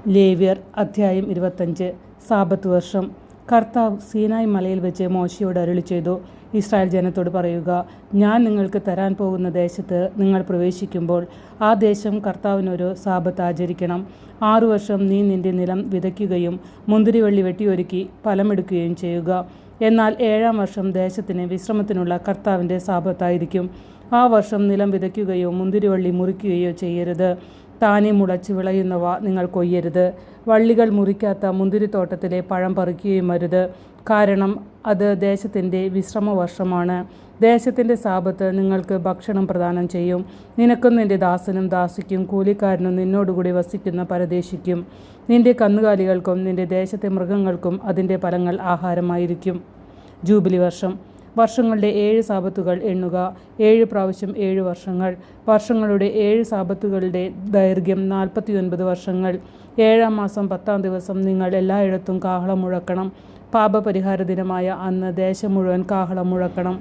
ലേവ്യർ അധ്യായം 25. സാബത്ത് വർഷം. കർത്താവ് സീനായ് മലയിൽ വെച്ച് മോശയോട് അരുളിച്ചെയ്തു, ഇസ്രായേൽ ജനത്തോട് പറയുക, ഞാൻ നിങ്ങൾക്ക് തരാൻ പോകുന്ന ദേശത്ത് നിങ്ങൾ പ്രവേശിക്കുമ്പോൾ ആ ദേശം കർത്താവിനൊരു സാബത്ത് ആചരിക്കണം. 6 വർഷം നീ നിന്റെ നിലം വിതയ്ക്കുകയും മുന്തിരിവള്ളി വെട്ടിയൊരുക്കി ഫലമെടുക്കുകയും ചെയ്യുക. എന്നാൽ 7-ാം വർഷം ദേശത്തിന് വിശ്രമത്തിനുള്ള കർത്താവിൻ്റെ സാബത്തായിരിക്കും. ആ വർഷം നിലം വിതയ്ക്കുകയോ മുന്തിരിവള്ളി മുറിക്കുകയോ ചെയ്യരുത്. താനെ മുളച്ച് വിളയുന്നവ നിങ്ങൾ കൊയ്യരുത്. വള്ളികൾ മുറിക്കാത്ത മുന്തിരിത്തോട്ടത്തിലെ പഴം പറിക്കുകയും അരുത്. കാരണം അത് ദേശത്തിൻ്റെ വിശ്രമവർഷമാണ്. ദേശത്തിൻ്റെ സാബത്ത് നിങ്ങൾക്ക് ഭക്ഷണം പ്രദാനം ചെയ്യും. നിനക്കും നിന്റെ ദാസനും ദാസിക്കും കൂലിക്കാരനും നിന്നോടുകൂടി വസിക്കുന്ന പരദേശിക്കും നിന്റെ കന്നുകാലികൾക്കും നിന്റെ ദേശത്തെ മൃഗങ്ങൾക്കും അതിൻ്റെ ഫലങ്ങൾ ആഹാരമായിരിക്കും. ജൂബിലി വർഷം. വർഷങ്ങളുടെ 7 സാബത്തുകൾ എണ്ണുക. 7 പ്രാവശ്യം 7 വർഷങ്ങൾ. വർഷങ്ങളുടെ 7 സാബത്തുകളുടെ ദൈർഘ്യം 49 വർഷങ്ങൾ. 7-ാം മാസം 10-ാം ദിവസം നിങ്ങൾ എല്ലായിടത്തും കാഹളം മുഴക്കണം. പാപപരിഹാര ദിനമായ അന്ന് ദേശം മുഴുവൻ കാഹളം മുഴക്കണം.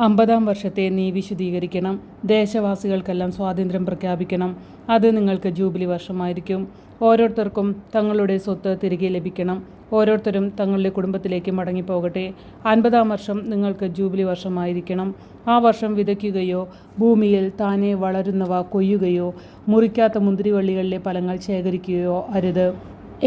50-ാം വർഷത്തെ നീ വിശുദ്ധീകരിക്കണം. ദേശവാസികൾക്കെല്ലാം സ്വാതന്ത്ര്യം പ്രഖ്യാപിക്കണം. അത് നിങ്ങൾക്ക് ജൂബിലി വർഷമായിരിക്കും. ഓരോരുത്തർക്കും തങ്ങളുടെ സ്വത്ത് തിരികെ ലഭിക്കണം. ഓരോരുത്തരും തങ്ങളുടെ കുടുംബത്തിലേക്ക് മടങ്ങിപ്പോകട്ടെ. 50-ാം വർഷം നിങ്ങൾക്ക് ജൂബിലി വർഷമായിരിക്കണം. ആ വർഷം വിതയ്ക്കുകയോ ഭൂമിയിൽ താനെ വളരുന്നവ കൊയ്യുകയോ മുറിക്കാത്ത മുന്തിരിവള്ളികളിലെ ഫലങ്ങൾ ശേഖരിക്കുകയോ അരുത്.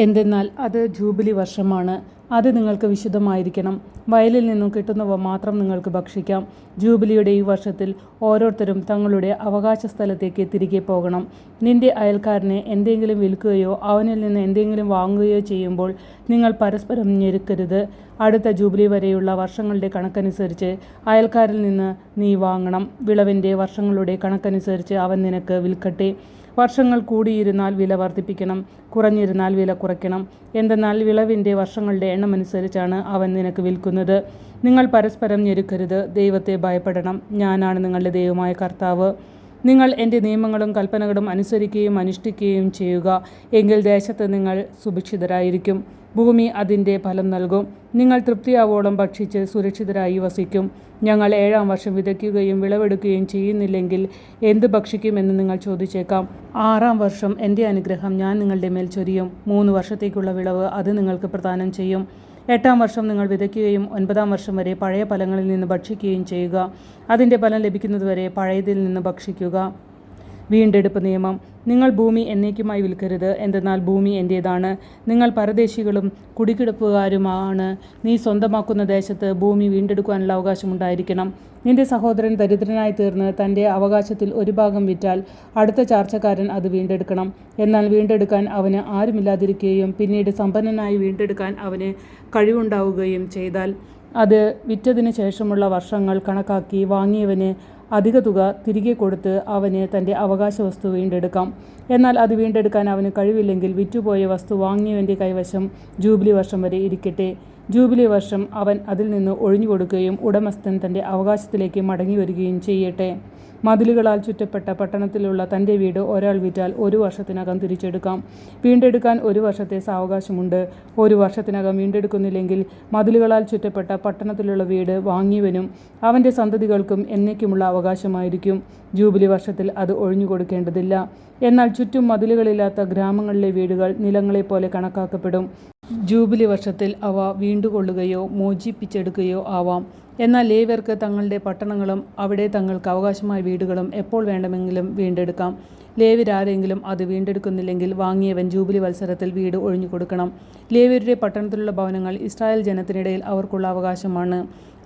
എന്തെന്നാൽ അത് ജൂബിലി വർഷമാണ്. അത് നിങ്ങൾക്ക് വിശുദ്ധമായിരിക്കണം. വയലിൽ നിന്നും കിട്ടുന്നവ മാത്രം നിങ്ങൾക്ക് ഭക്ഷിക്കാം. ജൂബിലിയുടെ ഈ വർഷത്തിൽ ഓരോരുത്തരും തങ്ങളുടെ അവകാശ സ്ഥലത്തേക്ക് തിരികെ പോകണം. നിന്റെ അയൽക്കാരനെ എന്തെങ്കിലും വിൽക്കുകയോ അവനിൽ നിന്ന് എന്തെങ്കിലും വാങ്ങുകയോ ചെയ്യുമ്പോൾ നിങ്ങൾ പരസ്പരം ഞെരുക്കരുത്. അടുത്ത ജൂബിലി വരെയുള്ള വർഷങ്ങളുടെ കണക്കനുസരിച്ച് അയൽക്കാരിൽ നിന്ന് നീ വാങ്ങണം. വിളവിൻ്റെ വർഷങ്ങളുടെ കണക്കനുസരിച്ച് അവൻ നിനക്ക് വിൽക്കട്ടെ. വർഷങ്ങൾ കൂടിയിരുന്നാൽ വില വർദ്ധിപ്പിക്കണം, കുറഞ്ഞിരുന്നാൽ വില കുറയ്ക്കണം. എന്തെന്നാൽ വിളവിൻ്റെ വർഷങ്ങളുടെ എണ്ണമനുസരിച്ചാണ് അവൻ നിനക്ക് വിൽക്കുന്നത്. നിങ്ങൾ പരസ്പരം ഞെരുക്കരുത്. ദൈവത്തെ ഭയപ്പെടണം. ഞാനാണ് നിങ്ങളുടെ ദൈവമായ കർത്താവ്. നിങ്ങൾ എൻ്റെ നിയമങ്ങളും കൽപ്പനകളും അനുസരിക്കുകയും അനുഷ്ഠിക്കുകയും ചെയ്യുക. എങ്കിൽ ദേശത്ത് നിങ്ങൾ സുഭിക്ഷിതരായിരിക്കും. ഭൂമി അതിൻ്റെ ഫലം നൽകും. നിങ്ങൾ തൃപ്തിയാവോളം ഭക്ഷിച്ച് സുരക്ഷിതരായി വസിക്കും. ഞങ്ങൾ 7-ാം വർഷം വിതയ്ക്കുകയും വിളവെടുക്കുകയും ചെയ്യുന്നില്ലെങ്കിൽ എന്ത് ഭക്ഷിക്കുമെന്ന് നിങ്ങൾ ചോദിച്ചേക്കാം. 6-ാം വർഷം എൻ്റെ അനുഗ്രഹം ഞാൻ നിങ്ങളുടെ മേൽ ചൊരിയും. 3 വർഷത്തേക്കുള്ള വിളവ് അത് നിങ്ങൾക്ക് പ്രദാനം ചെയ്യും. 8-ാം വർഷം നിങ്ങൾ വിതയ്ക്കുകയും 9-ാം വർഷം വരെ പഴയ ഫലങ്ങളിൽ നിന്ന് ഭക്ഷിക്കുകയും ചെയ്യുക. അതിൻ്റെ ഫലം ലഭിക്കുന്നതുവരെ പഴയതിൽ നിന്ന് ഭക്ഷിക്കുക. വീണ്ടെടുപ്പ് നിയമം. നിങ്ങൾ ഭൂമി എന്നേക്കുമായി വിൽക്കരുത്. എന്തെന്നാൽ ഭൂമി എൻ്റേതാണ്. നിങ്ങൾ പരദേശികളും കുടികിടപ്പുകാരുമാണ്. നീ സ്വന്തമാക്കുന്ന ദേശത്ത് ഭൂമി വീണ്ടെടുക്കാനുള്ള അവകാശമുണ്ടായിരിക്കണം. നിന്റെ സഹോദരൻ ദരിദ്രനായി തീർന്ന് തൻ്റെ അവകാശത്തിൽ ഒരു ഭാഗം വിറ്റാൽ അടുത്ത ചാർച്ചക്കാരൻ അത് വീണ്ടെടുക്കണം. എന്നാൽ വീണ്ടെടുക്കാൻ അവന് ആരുമില്ലാതിരിക്കുകയും പിന്നീട് സമ്പന്നനായി വീണ്ടെടുക്കാൻ അവന് കഴിവുണ്ടാവുകയും ചെയ്താൽ അത് വിറ്റതിന് ശേഷമുള്ള വർഷങ്ങൾ കണക്കാക്കി വാങ്ങിയവന് അധിക തുക തിരികെ കൊടുത്ത് അവന് തൻ്റെ അവകാശ വസ്തു വീണ്ടെടുക്കാം. എന്നാൽ അത് വീണ്ടെടുക്കാൻ അവന് കഴിവില്ലെങ്കിൽ വിറ്റുപോയ വസ്തു വാങ്ങിയവൻ്റെ കൈവശം ജൂബിലി വർഷം വരെ ഇരിക്കട്ടെ. ജൂബിലി വർഷം അവൻ അതിൽ നിന്ന് ഒഴിഞ്ഞുകൊടുക്കുകയും ഉടമസ്ഥൻ തൻ്റെ അവകാശത്തിലേക്ക് മടങ്ങി വരികയും ചെയ്യട്ടെ. മതിലുകളാൽ ചുറ്റപ്പെട്ട പട്ടണത്തിലുള്ള തൻ്റെ വീട് ഒരാൾ വിറ്റാൽ 1 വർഷത്തിനകം തിരിച്ചെടുക്കാം. വീണ്ടെടുക്കാൻ 1 വർഷത്തെ സാവകാശമുണ്ട്. 1 വർഷത്തിനകം വീണ്ടെടുക്കുന്നില്ലെങ്കിൽ മതിലുകളാൽ ചുറ്റപ്പെട്ട പട്ടണത്തിലുള്ള വീട് വാങ്ങിയവനും അവൻ്റെ സന്തതികൾക്കും എന്നേക്കുമുള്ള അവകാശമായിരിക്കും. ജൂബിലി വർഷത്തിൽ അത് ഒഴിഞ്ഞുകൊടുക്കേണ്ടതില്ല. എന്നാൽ ചുറ്റും മതിലുകളില്ലാത്ത ഗ്രാമങ്ങളിലെ വീടുകൾ നിലങ്ങളെപ്പോലെ കണക്കാക്കപ്പെടും. ജൂബിലി വർഷത്തിൽ അവ വീണ്ടുകൊള്ളുകയോ മോചിപ്പിച്ചെടുക്കുകയോ ആവാം. എന്നാൽ ലേവ്യർക്ക് തങ്ങളുടെ പട്ടണങ്ങളും അവിടെ തങ്ങൾക്ക് അവകാശമായ വീടുകളും എപ്പോൾ വേണമെങ്കിലും വീണ്ടെടുക്കാം. ലേവ്യരാരെങ്കിലും അത് വീണ്ടെടുക്കുന്നില്ലെങ്കിൽ വാങ്ങിയവൻ ജൂബിലി വത്സരത്തിൽ വീട് ഒഴിഞ്ഞുകൊടുക്കണം. ലേവ്യരുടെ പട്ടണത്തിലുള്ള ഭവനങ്ങൾ ഇസ്രായേൽ ജനത്തിനിടയിൽ അവർക്കുള്ള അവകാശമാണ്.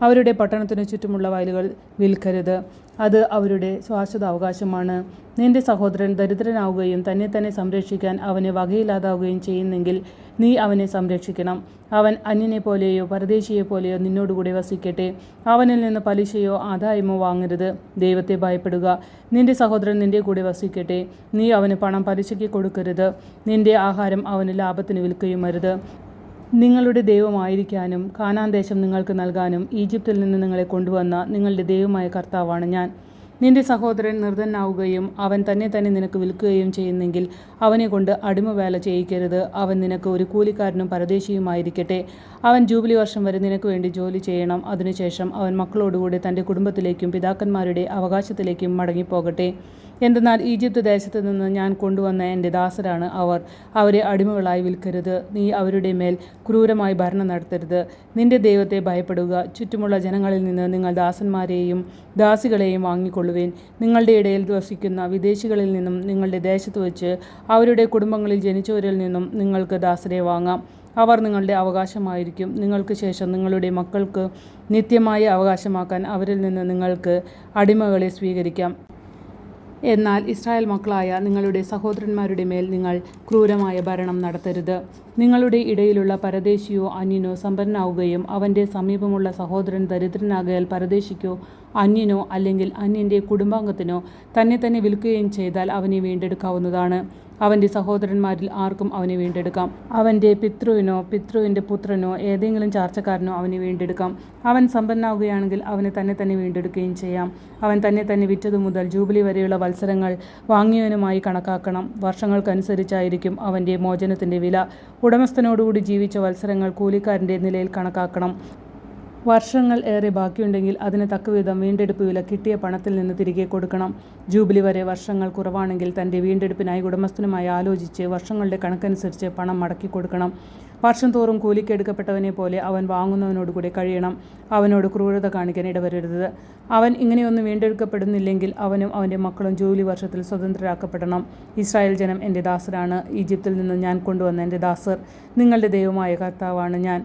അവരുടെ പട്ടണത്തിനു ചുറ്റുമുള്ള വയലുകൾ വിൽക്കരുത്. അത് അവരുടെ ശാശ്വത അവകാശമാണ്. നിന്റെ സഹോദരൻ ദരിദ്രനാവുകയും തന്നെ സംരക്ഷിക്കാൻ അവന് വകയില്ലാതാവുകയും ചെയ്യുന്നെങ്കിൽ നീ അവനെ സംരക്ഷിക്കണം. അവൻ അന്യനെ പോലെയോ പരദേശിയെ പോലെയോ നിന്നോടുകൂടി വസിക്കട്ടെ. അവനിൽ നിന്ന് പലിശയോ ആദായമോ വാങ്ങരുത്. ദൈവത്തെ ഭയപ്പെടുക. നിന്റെ സഹോദരൻ നിന്റെ കൂടെ വസിക്കട്ടെ. നീ അവന് പണം പലിശയ്ക്ക് കൊടുക്കരുത്. നിന്റെ ആഹാരം അവന് ലാഭത്തിന് വിൽക്കുകയും അരുത്. നിങ്ങളുടെ ദൈവമായിരിക്കാനും കാനാൻ ദേശം നിങ്ങൾക്ക് നൽകാനും ഈജിപ്തിൽ നിന്ന് നിങ്ങളെ കൊണ്ടുവന്ന നിങ്ങളുടെ ദൈവമായ കർത്താവാണ് ഞാൻ. നിന്റെ സഹോദരൻ നിർധനാവുകയും അവൻ തന്നെ നിനക്ക് വിൽക്കുകയും ചെയ്യുന്നെങ്കിൽ അവനെ കൊണ്ട് അടിമവേല ചെയ്യിക്കരുത്. അവൻ നിനക്ക് ഒരു കൂലിക്കാരനും പരദേശിയുമായിരിക്കട്ടെ. അവൻ ജൂബിലി വർഷം വരെ നിനക്ക് വേണ്ടി ജോലി ചെയ്യണം. അതിനുശേഷം അവൻ മക്കളോടുകൂടി തൻ്റെ കുടുംബത്തിലേക്കും പിതാക്കന്മാരുടെ അവകാശത്തിലേക്കും മടങ്ങിപ്പോകട്ടെ. എന്തെന്നാൽ ഈജിപ്ത് ദേശത്ത് നിന്ന് ഞാൻ കൊണ്ടുവന്ന എൻ്റെ ദാസരാണ് അവർ. അവരെ അടിമകളായി വിൽക്കരുത്. നീ അവരുടെ മേൽ ക്രൂരമായി ഭരണം നടത്തരുത്. നിന്റെ ദൈവത്തെ ഭയപ്പെടുക. ചുറ്റുമുള്ള ജനങ്ങളിൽ നിന്ന് നിങ്ങൾ ദാസന്മാരെയും ദാസികളെയും വാങ്ങിക്കൊള്ളുവിൻ. നിങ്ങളുടെ ഇടയിൽ വസിക്കുന്ന വിദേശികളിൽ നിന്നും നിങ്ങളുടെ ദേശത്ത് വച്ച് അവരുടെ കുടുംബങ്ങളിൽ ജനിച്ചവരിൽ നിന്നും നിങ്ങൾക്ക് ദാസരെ വാങ്ങാം. അവർ നിങ്ങളുടെ അവകാശമായിരിക്കും. നിങ്ങൾക്ക് ശേഷം നിങ്ങളുടെ മക്കൾക്ക് നിത്യമായ അവകാശമാക്കാൻ അവരിൽ നിന്ന് നിങ്ങൾക്ക് അടിമകളെ സ്വീകരിക്കാം. എന്നാൽ ഇസ്രായേൽ മക്കളായ നിങ്ങളുടെ സഹോദരന്മാരുടെ മേൽ നിങ്ങൾ ക്രൂരമായ ഭരണം നടത്തരുത്. നിങ്ങളുടെ ഇടയിലുള്ള പരദേശിയോ അന്യനോ സമ്പന്നനാവുകയും അവൻ്റെ സമീപമുള്ള സഹോദരൻ ദരിദ്രനാകയാൽ പരദേശിക്കോ അന്യനോ അല്ലെങ്കിൽ അന്യൻ്റെ കുടുംബാംഗത്തിനോ തന്നെ വിൽക്കുകയും ചെയ്താൽ അവനെ വീണ്ടെടുക്കാവുന്നതാണ്. അവൻ്റെ സഹോദരന്മാരിൽ ആർക്കും അവനെ വീണ്ടെടുക്കാം. അവൻ്റെ പിതൃവിനോ പിതൃവിൻ്റെ പുത്രനോ ഏതെങ്കിലും ചാർച്ചക്കാരനോ അവനെ വീണ്ടെടുക്കാം. അവൻ സമ്പന്നനാവുകയാണെങ്കിൽ അവന് തന്നെ വീണ്ടെടുക്കുകയും ചെയ്യാം. അവൻ തന്നെ വിറ്റതു മുതൽ ജൂബിലി വരെയുള്ള വത്സരങ്ങൾ വാങ്ങിയവനുമായി കണക്കാക്കണം. വർഷങ്ങൾക്കനുസരിച്ചായിരിക്കും അവൻ്റെ മോചനത്തിൻ്റെ വില. ഉടമസ്ഥനോടുകൂടി ജീവിച്ച വത്സരങ്ങൾ കൂലിക്കാരൻ്റെ നിലയിൽ കണക്കാക്കണം. വർഷങ്ങൾ ഏറെ ബാക്കിയുണ്ടെങ്കിൽ അതിന് തക്കവിധം വീണ്ടെടുപ്പ് വില കിട്ടിയ പണത്തിൽ നിന്ന് തിരികെ കൊടുക്കണം. ജൂബിലി വരെ വർഷങ്ങൾ കുറവാണെങ്കിൽ തൻ്റെ വീണ്ടെടുപ്പിനായി ഉടമസ്ഥനുമായി ആലോചിച്ച് വർഷങ്ങളുടെ കണക്കനുസരിച്ച് പണം മടക്കി കൊടുക്കണം. വർഷം തോറും കൂലിക്കെടുക്കപ്പെട്ടവനെ പോലെ അവൻ വാങ്ങുന്നവനോടുകൂടെ കഴിയണം. അവനോട് ക്രൂരത കാണിക്കാൻ ഇടവരരുത്. അവൻ ഇങ്ങനെയൊന്നും വീണ്ടെടുക്കപ്പെടുന്നില്ലെങ്കിൽ അവനും അവൻ്റെ മക്കളും ജൂബിലി വർഷത്തിൽ സ്വതന്ത്രരാക്കപ്പെടണം. ഇസ്രായേൽ ജനം എൻ്റെ ദാസരാണ്. ഈജിപ്തിൽ നിന്ന് ഞാൻ കൊണ്ടുവന്ന എൻ്റെ ദാസർ. നിങ്ങളുടെ ദൈവമായ കർത്താവാണ് ഞാൻ.